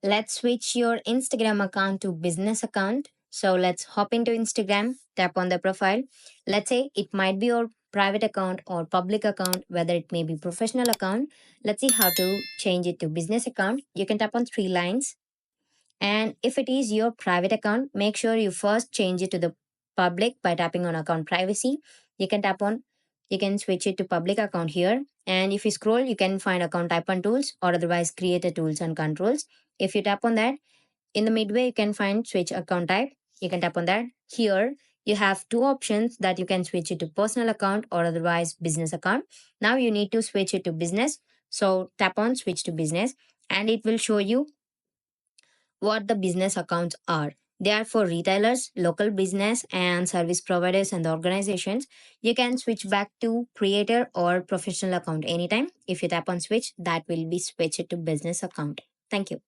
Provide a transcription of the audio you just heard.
Let's switch your Instagram account to business account. So let's hop into Instagram, tap on the profile. Let's say it might be your private account or public account, whether it may be professional account. Let's see how to change it to business account. You can tap on three lines. And if it is your private account, make sure you first change it to the public by tapping on account privacy. You can tap on, you can switch it to public account here. And if you scroll, you can find account type and tools or otherwise creator tools and controls. If you tap on that, in the midway, you can find switch account type. You can tap on that. Here, you have two options that you can switch it to personal account or otherwise business account. Now you need to switch it to business. So tap on switch to business and it will show you what the business accounts are. They are for retailers, local business, and service providers and organizations. You can switch back to creator or professional account anytime. If you tap on switch, that will be switched to business account. Thank you.